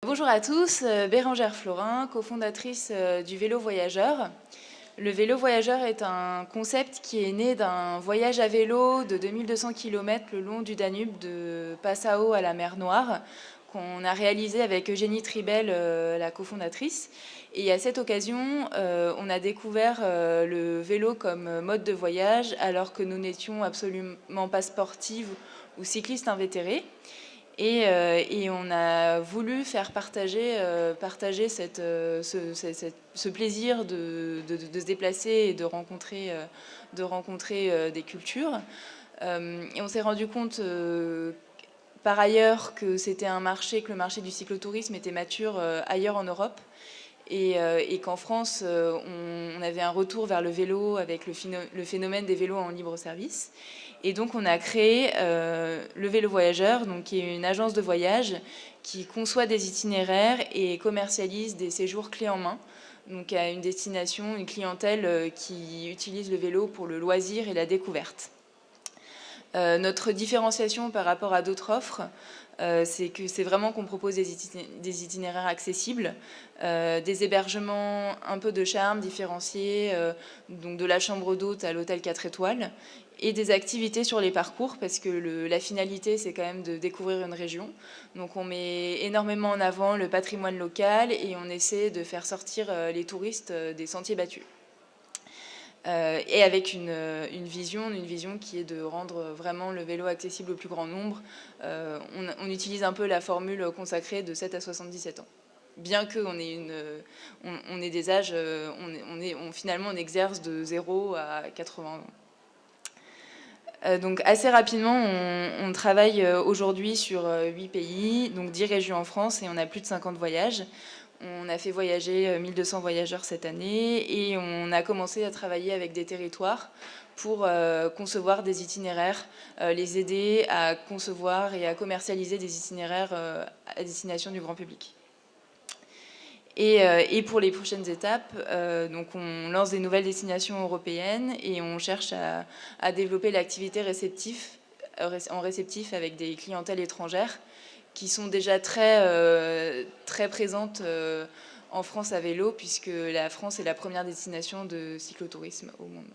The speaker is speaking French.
Bonjour à tous, Bérangère Florin, cofondatrice du vélo voyageur. Le vélo voyageur est un concept qui est né d'un voyage à vélo de 2200 km le long du Danube, de Passau à la mer Noire, qu'on a réalisé avec Eugénie Tribel, la cofondatrice. Et à cette occasion, on a découvert le vélo comme mode de voyage, alors que nous n'étions absolument pas sportives ou cyclistes invétérés. Et on a voulu faire partager ce plaisir de se déplacer et de rencontrer des cultures. Et on s'est rendu compte par ailleurs que c'était un marché, que le marché du cyclotourisme était mature ailleurs en Europe. Et qu'en France, on avait un retour vers le vélo avec le phénomène des vélos en libre service. Et donc on a créé le Vélo Voyageur, donc, qui est une agence de voyage qui conçoit des itinéraires et commercialise des séjours clés en main, donc à une destination, une clientèle qui utilise le vélo pour le loisir et la découverte. Notre différenciation par rapport à d'autres offres, c'est vraiment qu'on propose des itinéraires accessibles, des hébergements un peu de charme différenciés, donc de la chambre d'hôte à l'hôtel 4 étoiles, et des activités sur les parcours, parce que la finalité, c'est quand même de découvrir une région. Donc on met énormément en avant le patrimoine local et on essaie de faire sortir les touristes des sentiers battus. Et avec une vision qui est de rendre vraiment le vélo accessible au plus grand nombre. On utilise un peu la formule consacrée de 7 à 77 ans. Bien qu'on ait des âges, finalement on exerce de 0 à 80 ans. Donc assez rapidement, on travaille aujourd'hui sur 8 pays, donc 10 régions en France, et on a plus de 50 voyages. On a fait voyager 1200 voyageurs cette année et on a commencé à travailler avec des territoires pour concevoir des itinéraires, les aider à concevoir et à commercialiser des itinéraires à destination du grand public. Et pour les prochaines étapes, donc on lance des nouvelles destinations européennes et on cherche à développer l'activité en réceptif avec des clientèles étrangères qui sont déjà très présentes en France à vélo, puisque la France est la première destination de cyclotourisme au monde.